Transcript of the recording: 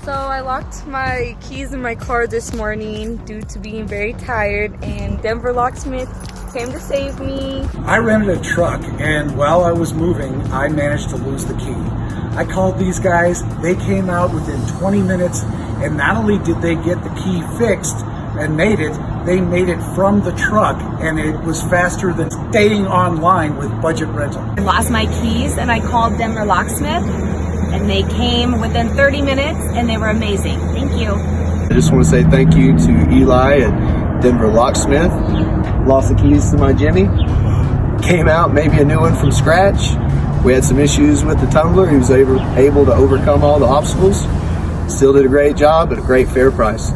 So I locked my keys in my car this morning due to being very tired, and Denver Locksmith came to save me. I rented a truck, and while I was moving, I managed to lose the key. I called these guys, they came out within 20 minutes, and not only did they get the key fixed and made it, they made it from the truck, and it was faster than staying online with budget rental. I lost my keys and I called Denver Locksmith, and they came within 30 minutes and they were amazing. Thank you. I just want to say thank you to Eli at Denver Locksmith. Lost the keys to my Jimmy. Came out, maybe a new one from scratch. We had some issues with the tumbler. He was able to overcome all the obstacles. Still did a great job at a great fair price.